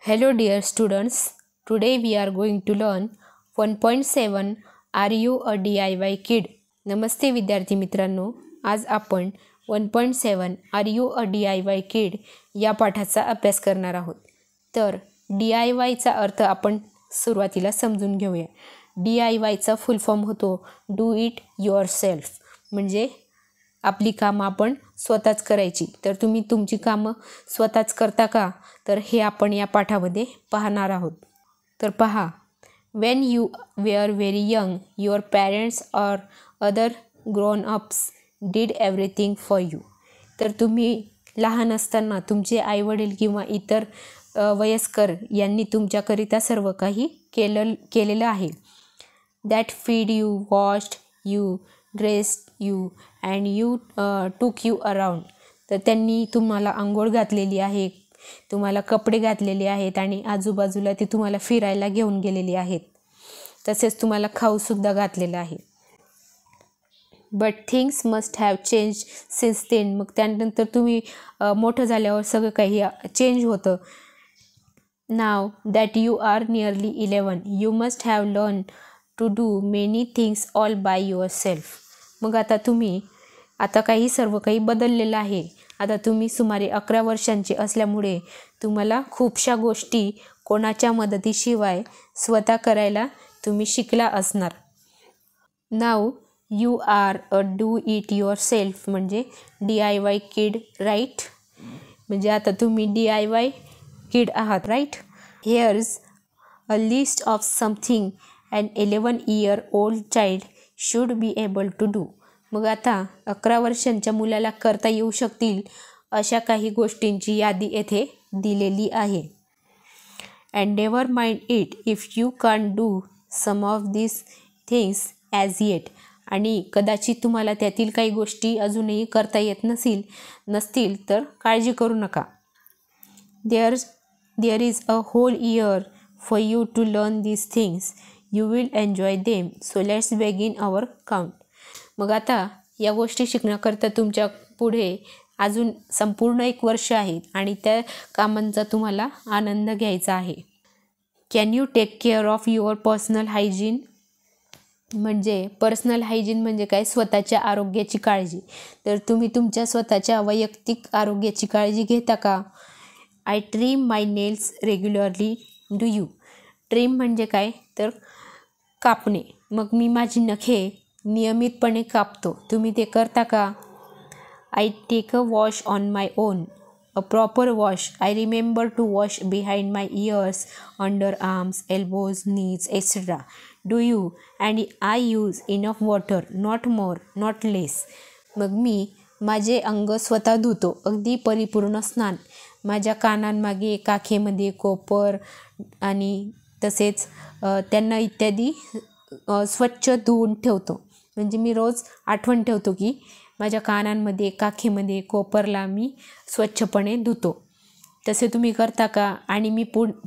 Hello dear students, today we are going to learn 1.7 Are you a DIY kid? नमस्ते विद्यार्थी मित्रांनो, आज आपण 1.7 Are you a DIY kid या पाठाचा अभ्यास करणार आहोत. तर DIYचा अर्थ आपण सुरुवातीला समजून घेऊया. DIYचा फुल फॉर्म होतो डू इट युअरसेल्फ, म्हणजे आपली कामं आपण स्वतःच करायची. तर तुम्ही तुमची कामं स्वतःच करता का? तर हे आपण या पाठामध्ये पाहणार आहोत. तर पहा, when you were very young your parents or other grown ups did everything for you. तर तुम्ही लहान असताना तुमचे आईवडील किंवा इतर वयस्कर यांनी तुमच्याकरिता सर्व काही केलेलं आहे. That feed you, washed you, dressed you and you took you around. तर त्यांनी तुम्हाला आंघोळ घातलेली आहे, तुम्हाला कपडे घातलेले आहेत आणि आजूबाजूला ते तुम्हाला फिरायला घेऊन गेलेले आहेत. तसेच तुम्हाला खाऊसुद्धा घातलेलं आहे. But things must have change since then. मग त्यानंतर तुम्ही मोठं झाल्यावर सगळं काही चेंज होतं. Now that you are nearly 11 you must have learn to do many things all by yourself. मग आता काही सर्व काही बदललेलं आहे. आता तुम्ही सुमारे 11 वर्षांचे असल्यामुळे तुम्हाला खूपशा गोष्टी कोणाच्या मदतीशिवाय स्वतः करायला तुम्ही शिकला असणार. Now you are a do it yourself म्हणजे DIY किड, राईट? म्हणजे आता तुम्ही DIY किड आहात, right? Here's a list of something and 11-year-old child should be able to do. मग आता 11 वर्षांच्या मुलाला करता येऊ शकतील अशा काही गोष्टींची यादी येथे दिलेली आहे. And never mind it if you can do some of this things as yet. आणि कदाचित तुम्हाला त्यातील काही गोष्टी अजूनही करता येत नसतील तर काळजी करू नका. There is a whole year for you to learn this things. You will enjoy them. So let's begin our count. मग आता या गोष्टी शिकण्याकरता तुमच्या पुढे अजून संपूर्ण 1 वर्ष आहे आणि त्या कामांचा तुम्हाला आनंद घ्यायचा आहे. Can you take care of your personal hygiene. म्हणजे पर्सनल हायजीन म्हणजे काय? स्वतःच्या आरोग्याची काळजी. तर तुम्ही तुमच्या स्वतःच्या वैयक्तिक आरोग्याची काळजी घेता का? I trim my nails regularly. Do you? Trim म्हणजे काय? तर कापणे. मग मी माझी नखे नियमितपणे कापतो. तुम्ही ते करता का? I take a wash on my own. A proper wash. I remember to wash behind my ears, underarms, elbows, knees etcetera. Do you? And I use enough water, not more, not less. मग मी माझे अंग स्वतः धुतो, अगदी परिपूर्ण स्नान. माझ्या कानांमागे, काखेमध्ये, कोपर आणि तसेच त्यांना इत्यादी स्वच्छ धुवून ठेवतो. म्हणजे मी रोज आठवण ठेवतो की माझ्या कानांमध्ये, काखेमध्ये, कोपरला मी स्वच्छपणे धुतो. तसे तुम्ही करता का? आणि मी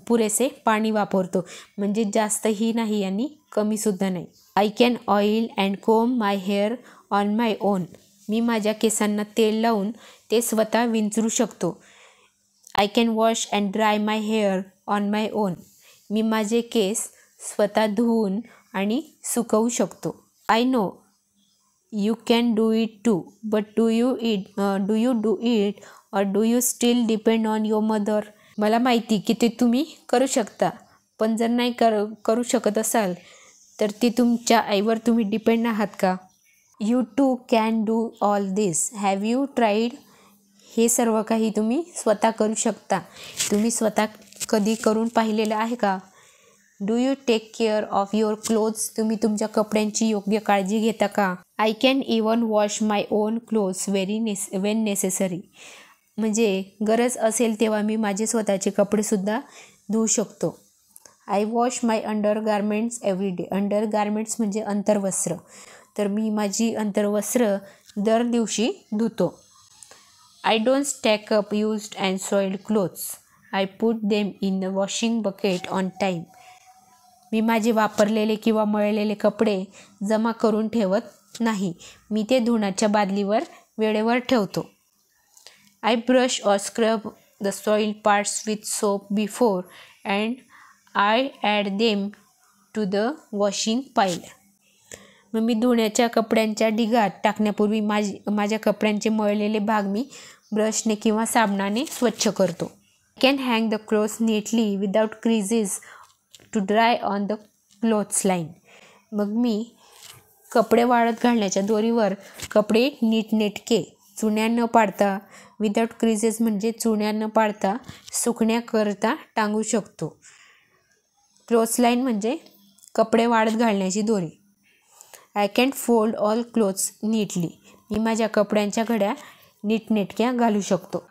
पुरेसे पाणी वापरतो. म्हणजे जास्तही नाही आणि कमीसुद्धा नाही. I can oil and comb my hair on my own. मी माझ्या केसांना तेल लावून ते स्वतः विंचरू शकतो. I can wash and dry my hair on my own. मी माझे केस स्वतः धुवून आणि सुकवू शकतो. I know you can do it too, but do you do it or do you still depend on your mother. मला माहिती की ते तुम्ही करू शकता, पण जर नाही करू शकत असाल तर ती तुमच्या आईवर तुम्ही डिपेंड आहात का? You too can do all this. Have you tried? हे सर्व काही तुम्ही स्वतः करू शकता. तुम्ही स्वतः कधी करून पाहिलेलं आहे का? Do you take care of your clothes. तुम्ही तुमच्या कपड्यांची योग्य काळजी घेता का? I can even wash my own clothes when necessary. म्हणजे गरज असेल तेव्हा मी माझे स्वतःचे कपडेसुद्धा धुवू शकतो. I wash my undergarments every day. Undergarments म्हणजे अंतर्वस्त्र. तर मी माझी अंतर्वस्त्र दर दिवशी धुतो. I don't stack up used and soiled clothes. I put them in the washing bucket on time. मी माझे वापरलेले किंवा मळलेले कपडे जमा करून ठेवत नाही. मी ते धुण्याच्या बादलीवर वेळेवर ठेवतो. I brush or scrub the soil parts with soap before and I add them to the washing pile. मग मी धुण्याच्या कपड्यांच्या ढिगात टाकण्यापूर्वी माझ्या कपड्यांचे मळलेले भाग मी ब्रशने किंवा साबणाने स्वच्छ करतो. I can hang the clothes neatly without creases to dry on the clothes line. मग मी कपडे वाळत घालण्याच्या दोरीवर कपडे नीटनेटके चुण्या न पाडता, विदाउट क्रीजेस म्हणजे चुण्या न पाडता सुकण्याकरता टांगू शकतो. क्लोथ्स लाईन म्हणजे कपडे वाळत घालण्याची दोरी. I can fold all clothes neatly. मी माझ्या कपड्यांच्या घड्या नीटनेटक्या घालू शकतो.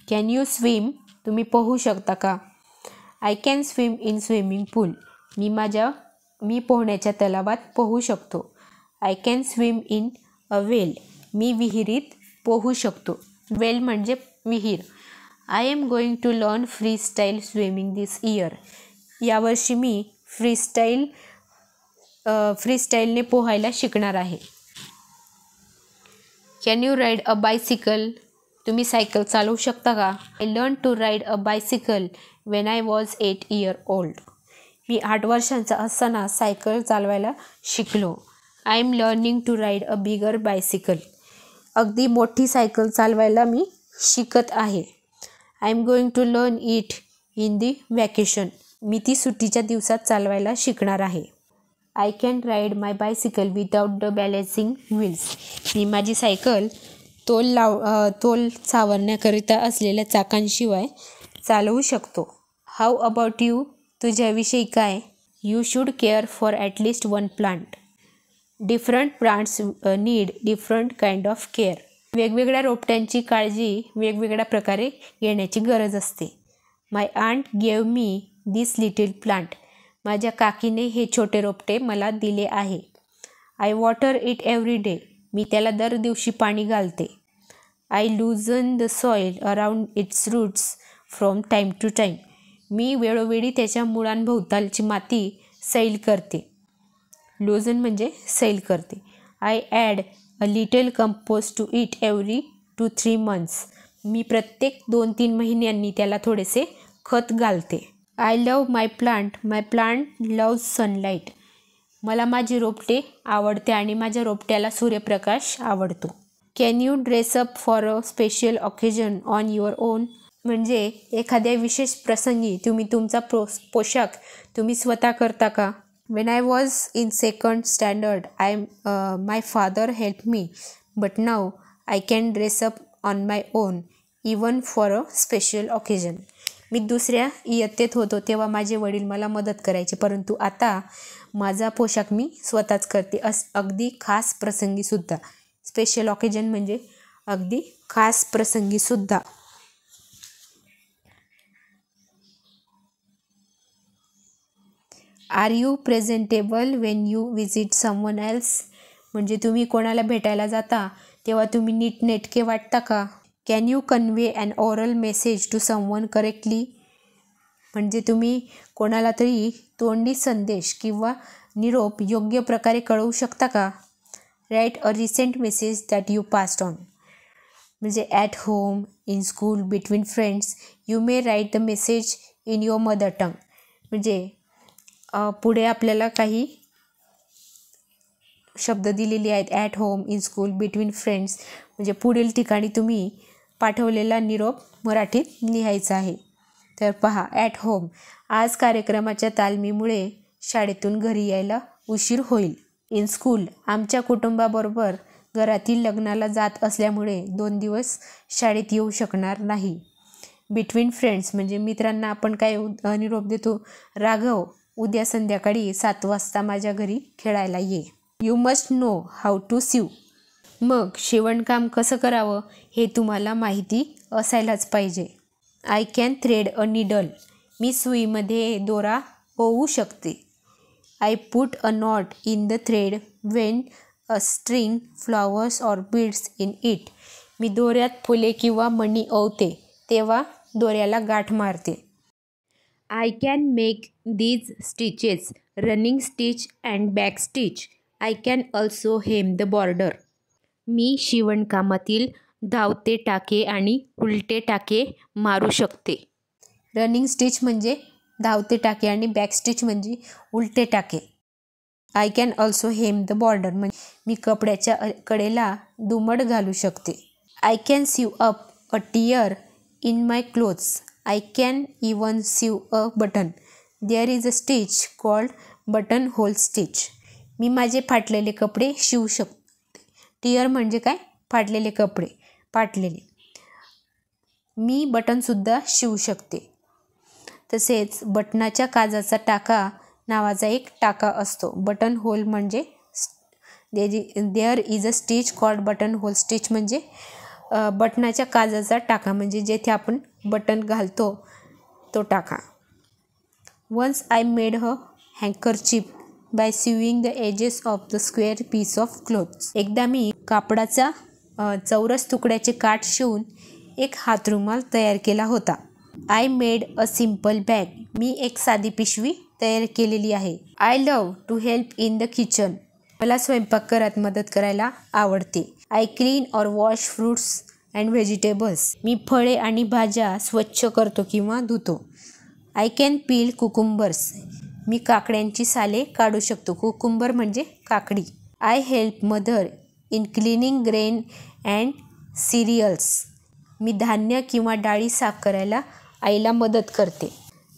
Can you swim. तुम्ही पोहू शकता का? I can swim in swimming pool. मी पोहण्याच्या तलावात पोहू शकतो. I can swim in a well. मी विहिरीत पोहू शकतो. वेल म्हणजे विहीर. I am going to learn freestyle swimming this year. यावर्षी मी फ्रीस्टाईलने पोहायला शिकणार आहे. Can you ride a bicycle. तुम्ही सायकल चालवू शकता का? I learn to ride a bicycle when I was 8 years old. मी 8 वर्षांचा असताना सायकल चालवायला शिकलो. I am learning to ride a bigger bicycle. अगदी मोठी सायकल चालवायला मी शिकत आहे. I am going to learn it in the vacation. मी ती सुट्टीच्या दिवसात चालवायला शिकणार आहे. I can ride my bicycle without the balancing wheels. मी माझी सायकल तोल सावरण्याकरिता असलेल्या चाकांशिवाय चालवू शकतो. How about you. तुझ्याविषयी काय? You should care for at least one plant. Different plants need different kind of care. वेगवेगळ्या रोपट्यांची काळजी वेगवेगळ्या प्रकारे घेण्याची गरज असते. My aunt gave me this little plant. माझ्या काकीने हे छोटे रोपटे मला दिले आहे. I water it every day. मी त्याला दर दिवशी पाणी घालते. I loosen the soil around its roots from time to time. मी वेळोवेळी त्याच्या मुळांभोवतालची माती सैल करते. लूजन म्हणजे सैल करते. I add a little compost to it every 2-3 months. मी प्रत्येक 2-3 महिन्यांनी त्याला थोडेसे खत घालते. I love my plant loves sunlight. मला माझी रोपटे आवडते आणि माझ्या रोपट्याला सूर्यप्रकाश आवडतो. Can you dress up for a special occasion on your own. म्हणजे एखाद्या विशेष प्रसंगी तुम्ही तुमचा पोशाख तुम्ही स्वतः करता का? When I was in 2nd standard my father help me, but now I can dress up on my own even for a special occasion. मी 2ऱ्या इयत्तेत होतो तेव्हा माझे वडील मला मदत करायचे, परंतु आता माझा पोशाख मी स्वतःच करते, अगदी खास प्रसंगीसुद्धा. स्पेशल ऑकेजन म्हणजे अगदी खास प्रसंगीसुद्धा. Are you presentable when you visit someone else. म्हणजे तुम्ही कोणाला भेटायला जाता तेव्हा तुम्ही नीटनेटके वाटता का? Can you convey an oral message to someone correctly. म्हणजे तुम्ही कोणाला तरी तोंडी संदेश किंवा निरोप योग्य प्रकारे कळवू शकता का? Write a recent message that you passed on. म्हणजे at home, in school, between friends. You may write the message in your mother tongue. म्हणजे पुढे आपल्याला काही शब्द दिलेले आहेत. At home, in school, between friends. म्हणजे पुढील ठिकाणी तुम्ही पाठवलेला निरोप मराठीत लिहायचा आहे. तर पहा, ॲट होम. आज कार्यक्रमाच्या तालमीमुळे शाळेतून घरी यायला उशीर होईल. In school. आमच्या कुटुंबाबरोबर घरातील लग्नाला जात असल्यामुळे 2 दिवस शाळेत येऊ शकणार नाही. बिटवीन फ्रेंड्स म्हणजे मित्रांना आपण काय निरोप देतो? राघव, उद्या संध्याकाळी 7 वाजता माझ्या घरी खेळायला ये. You must know how to sew. मग शिवणकाम कसं करावं हे तुम्हाला माहिती असायलाच पाहिजे. I can thread a needle. मी सुईमध्ये दोरा ओवू शकते. I put a knot in the thread when a string flowers or beads in it. मी दोऱ्यात फुले किंवा मणी ओवते तेव्हा दोऱ्याला गाठ मारते. I can make these stitches running stitch and back stitch. I can also hem the border. मी शिवणकामातील धावते टाके आणि उलटे टाके मारू शकते. रनिंग स्टिच म्हणजे धावते टाके आणि बॅकस्टिच म्हणजे उलटे टाके. I can also hem the border म्हणजे मी कपड्याच्या कडेला दुमड घालू शकते. I can sew up a tear in my clothes. I can even sew a button. There is a stitch called button hole stitch. मी माझे फाटलेले कपडे शिवू शकते. टियर म्हणजे काय? फाटलेले कपडे, फाटलेले. मी बटनसुद्धा शिवू शकते. तसेच बटनाच्या काजाचा टाका नावाचा एक टाका असतो. बटन होल म्हणजे there is a stitch called button hole stitch म्हणजे बटनाच्या काजाचा टाका म्हणजे जेथे आपण बटन घालतो तो टाका. Once I made a handkerchief by sewing the edges of the square piece of clothes. एकदा मी कापडाचा चौरस तुकड्याचे काठ शिवून एक हातरुमाल तयार केला होता. I made a simple bag. मी एक साधी पिशवी तयार केलेली आहे. I love to help in the kitchen. मला स्वयंपाकघरात मदत करायला आवडते. I clean or wash fruits and vegetables. मी फळे आणि भाज्या स्वच्छ करतो किंवा धुतो. I can peel cucumbers. मी काकड्यांची साले काढू शकतो. कुकुंबर म्हणजे काकडी. I help mother in cleaning grain and cereals. मी धान्य किंवा डाळी साफ करायला आईला मदत करते.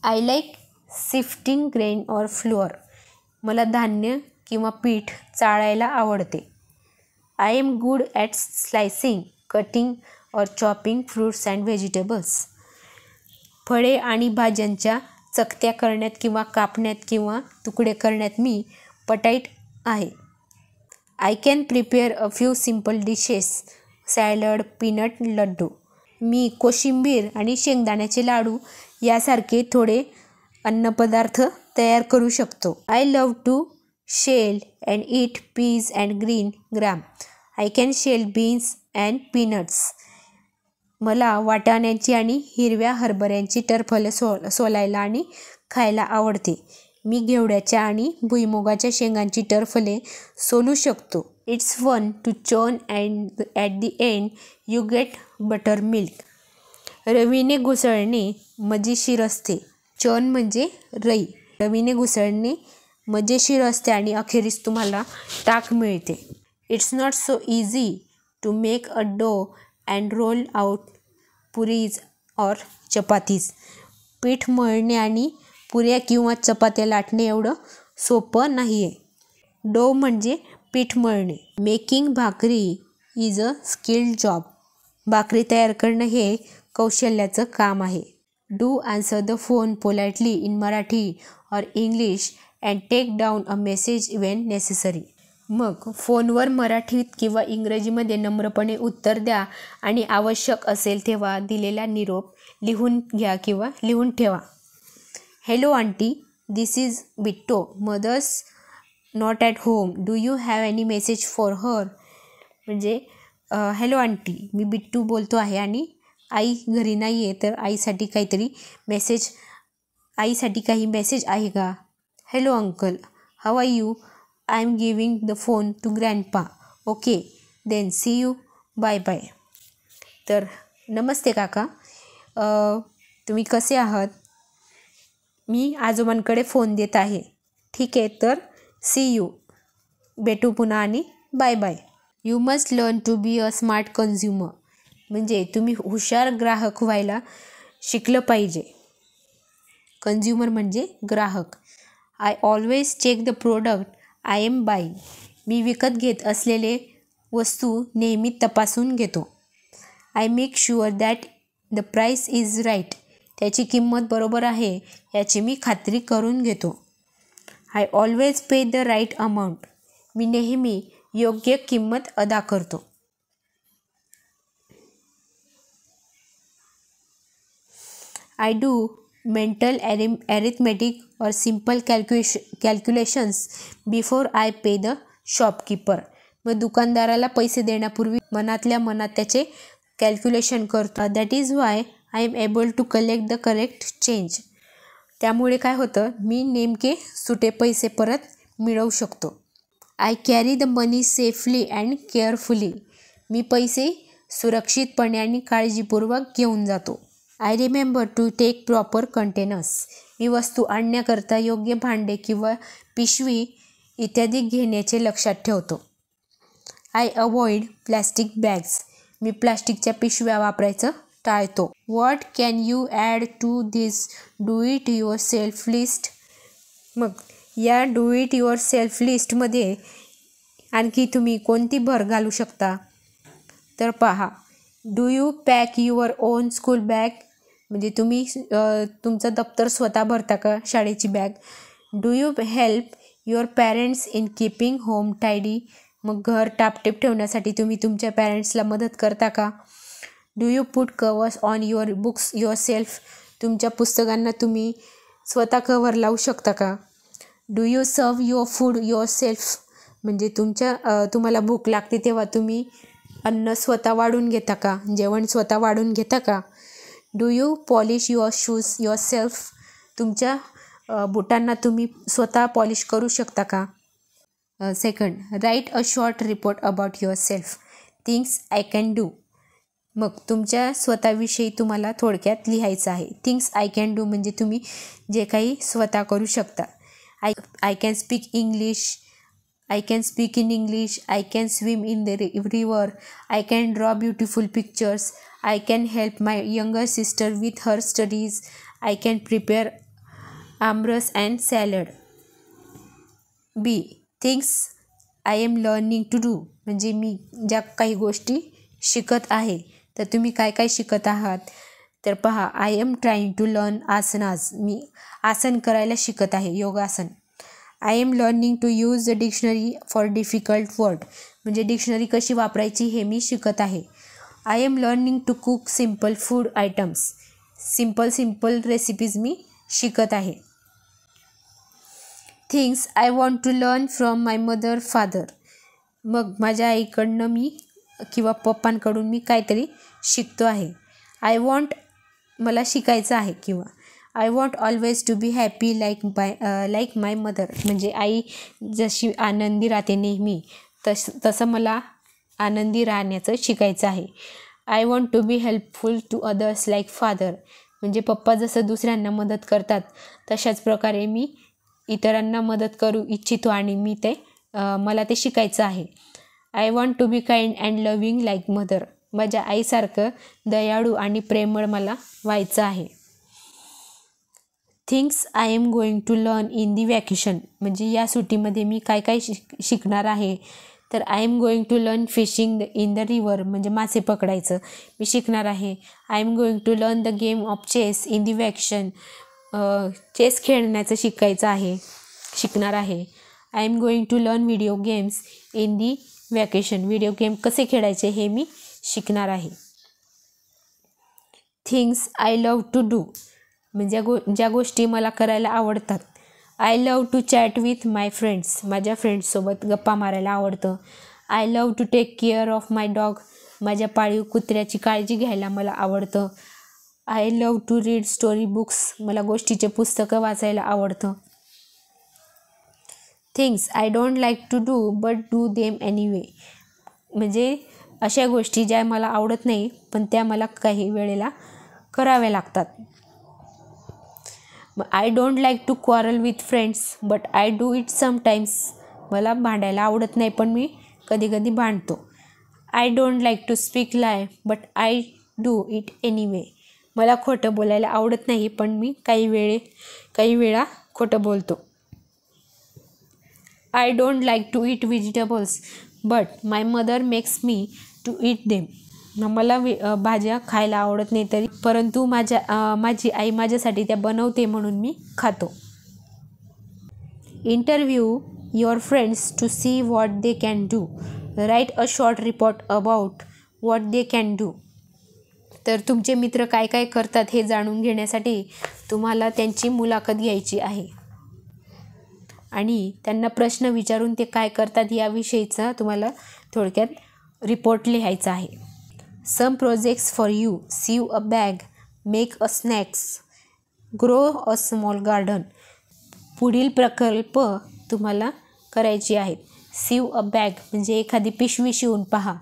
I like sifting grain or flour. मला धान्य किंवा पीठ चाळायला आवडते. I am good at slicing, cutting or chopping fruits and vegetables. फळे आणि भाज्यांच्या चकत्या करण्यात किंवा कापण्यात किंवा तुकडे करण्यात मी पटाईत आहे. I can prepare a few simple dishes, salad, peanut laddoo. मी कोशिंबीर आणि शेंगदाण्याचे लाडू यासारखे थोडे अन्नपदार्थ तयार करू शकतो. I love to shell and eat peas and green gram. I can shell beans and peanuts. मला वाटाण्याची आणि हिरव्या हरभऱ्यांची टरफलं सोलायला आणि खायला आवडते. मी घेवड्याच्या आणि भुईमुगाच्या शेंगांची टरफले सोलू शकतो. It's fun to churn and at the end you get butter milk. रवीने घुसळणे मजेशीर असते. चर्न म्हणजे रई. रवीने घुसळणे मजेशीर असते आणि अखेरीस तुम्हाला ताक मिळते. It's not so easy to make a dough and roll out puris or chapatis. पीठ मळणे आणि पुऱ्या किंवा चपात्या लाटणे एवढं सोपं नाही आहे. डो म्हणजे पीठ मळणे. Making bhakri is a skilled job. Bhakri तयार करणं हे कौशल्याचं काम आहे. Do answer the phone politely in Marathi or English and take down a message when necessary. मग फोनवर मराठीत किंवा इंग्रजीमध्ये नम्रपणे उत्तर द्या आणि आवश्यक असेल तेव्हा दिलेला निरोप लिहून घ्या किंवा लिहून ठेवा. Hello aunty, this is Bitto. Mother's not at home. Do you have any message for her. म्हणजे हॅलो आंटी, मी बिट्टू बोलतो आहे आणि आई घरी नाही आहे, तर आईसाठी काही मेसेज आहे का. Hello uncle, how are you. I am giving the phone to grandpa. Okay then see you. Bye bye. तर नमस्ते काका, तुम्ही कसे आहात. मी आजोबांकडे फोन देत आहे. ठीक आहे, तर सी यू. भेटू पुन्हा आणि bye bye. You must learn to be a smart consumer. म्हणजे तुम्ही हुशार ग्राहक व्हायला शिकलं पाहिजे. कन्झ्युमर म्हणजे ग्राहक. I always check the product I am buying. मी विकत घेत असलेले वस्तू नेहमी तपासून घेतो. I make sure that the price is right. त्याची किंमत बरोबर आहे याची मी खात्री करून घेतो. I always pay the right amount. मी नेहमी योग्य किंमत अदा करतो. I do mental arithmetic or simple calculations before I pay the shopkeeper. मग दुकानदाराला पैसे देण्यापूर्वी मनातल्या मनात त्याचे कॅल्क्युलेशन करतो. That is why I am able to collect the correct change. त्यामुळे काय होतं, मी नेमके सुटे पैसे परत मिळवू शकतो. I carry the money safely and carefully. मी पैसे सुरक्षितपणे आणि काळजीपूर्वक घेऊन जातो. I remember to take proper containers. मी वस्तू आणण्याकरता योग्य भांडे किंवा पिशवी इत्यादी घेण्याचे लक्षात ठेवतो. I avoid plastic bags. मी प्लास्टिकच्या पिशव्या वापरायचं टाळतो. What can you add to this do it yourself list. मग या डू इट युअर सेल्फ लिस्टमध्ये आणखी तुम्ही कोणती भर घालू शकता. तर पहा, do you pack your on school bag. म्हणजे तुम्ही तुमचं दप्तर स्वतः भरता का, शाळेची bag. Do you help your parents in keeping home tidy. मग घर टापटीप ठेवण्यासाठी तुम्ही तुमच्या पॅरेंट्सला मदत करता का. Do you put covers on your books your self. तुमच्या पुस्तकांना तुम्ही स्वतः कव्हर लावू शकता का. Do you serve your food your self. म्हणजे तुम्हाला भूक लागते तेव्हा तुम्ही अन्न स्वतः वाढून घेता का, जेवण स्वतः वाढून घेता का. Do you polish your shoes your self. तुमच्या बुटांना तुम्ही स्वतः पॉलिश करू शकता का. Second, right a short report about your self. Things I can do. मग तुमच्या स्वतःविषयी तुम्हाला थोडक्यात लिहायचं आहे. थिंग्स आय कॅन डू म्हणजे तुम्ही जे काही स्वतः करू शकता. I can speak English. I can speak in English. I can swim in the river. I can draw beautiful pictures. I can help my younger sister with her studies. I can prepare amras and salad. B. Things I am learning to do. म्हणजे मी ज्या काही गोष्टी शिकत आहे. तर तुम्ही काय काय शिकत आहात. तर पहा, I am trying to learn asanas. मी आसन करायला शिकत आहे, योगासन. I am learning to use the dictionary for difficult word. म्हणजे डिक्शनरी कशी वापरायची हे मी शिकत आहे. I am learning to cook simple food items. Simple recipes मी शिकत आहे. Things I want to learn from my mother father. मग माझ्या आईकडनं मी किंवा पप्पांकडून मी काहीतरी शिकतो आहे. आय वॉन्ट मला शिकायचं आहे. किंवा I want always to be happy like my mother. म्हणजे आई जशी आनंदी राहते नेहमी तसं मला आनंदी राहण्याचं शिकायचं आहे. I want to be helpful to others like father. म्हणजे पप्पा जसं दुसऱ्यांना मदत करतात तशाच प्रकारे मी इतरांना मदत करू इच्छितो आणि मला ते शिकायचं आहे. I want to be kind and loving like mother. माझ्या आईसारखं दयाळू आणि प्रेमळ मला व्हायचं आहे. Things I am going to learn in the vacation. म्हणजे या सुट्टीमध्ये मी काय काय शिकणार आहे. तर I am going to learn fishing in the river. म्हणजे मासे पकडायचं मी शिकणार आहे. I am going to learn the game of chess in the vacation. Chess खेळण्याचं शिकणार आहे. I am going to learn video games in the vacation. Video game कसे खेळायचे हे मी शिकणार आहे. Things I love to do. म्हणजे ज्या गोष्टी मला करायला आवडतात. I love to chat with my friends. माझ्या फ्रेंड्ससोबत गप्पा मारायला आवडतं. I love to take care of my dog. माझ्या पाळीव कुत्र्याची काळजी घ्यायला मला आवडतं. I love to read story books. मला गोष्टीचे पुस्तकं वाचायला आवडतं. Things I don't like to do but do them anyway. म्हणजे अशा गोष्टी ज्या मला आवडत नाही पण त्या मला काही वेळेला कराव्या लागतात. I don't like to quarrel with friends but I do it sometimes. मला भांडायला आवडत नाही पण मी कधी कधी भांडतो. I don't like to speak lie but I do it anyway. मला खोटं बोलायला आवडत नाही पण मी काही वेळा खोटं बोलतो. I don't like to eat vegetables but my mother makes me to eat them. मला भाज्या खायला आवडत नाही तरी परंतु माझी आई माझ्यासाठी त्या बनवते म्हणून मी खातो. Interview your friends to see what they can do. Write a short report about what they can do. तर तुमचे मित्र काय काय करतात हे जाणून घेण्यासाठी तुम्हाला त्यांची मुलाखत घ्यायची आहे आणि त्यांना प्रश्न विचारून ते काय करतात याविषयीचा तुम्हाला थोडक्यात रिपोर्ट लिहायचा आहे. Some projects for you. Sew a bag. Make a snacks. Grow a small garden. पुढील प्रकल्प तुम्हाला करायचे आहेत. सीव अ बॅग म्हणजे एखादी पिशवी शिवून पहा.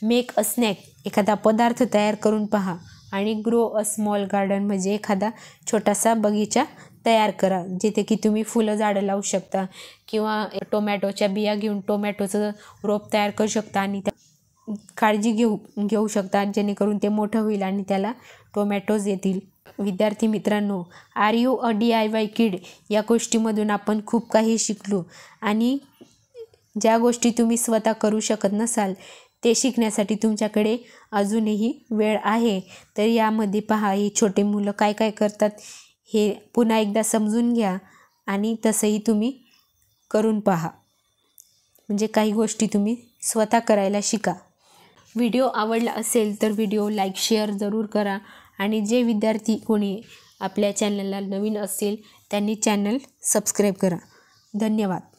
मेक अ स्नॅक एखादा पदार्थ तयार करून पहा. आणि ग्रो अ स्मॉल गार्डन म्हणजे एखादा छोटासा बगीचा तयार करा, जिथे की तुम्ही फुलं झाडं लावू शकता किंवा टोमॅटोच्या बिया घेऊन टोमॅटोचं रोप तयार करू शकता आणि त्या काळजी घेऊ शकता, जेणेकरून ते मोठं होईल आणि त्याला टोमॅटोज येतील. विद्यार्थी मित्रांनो, आर यू अ DIY किड या गोष्टीमधून आपण खूप काही शिकलो आणि ज्या गोष्टी तुम्ही स्वतः करू शकत नसाल ते शिकण्यासाठी तुमच्याकडे अजूनही वेळ आहे. तर यामध्ये पहा, ही छोटे मुलं काय काय करतात हे पुन्हा एकदा समजून घ्या आणि तसंही तुम्ही करून पहा, म्हणजे काही गोष्टी तुम्ही स्वतः करायला शिका. व्हिडिओ आवडला असेल तर व्हिडिओ लाईक शेअर जरूर करा आणि जे विद्यार्थी कोणी आपल्या चॅनलला नवीन असेल त्यांनी चॅनल सबस्क्राईब करा. धन्यवाद.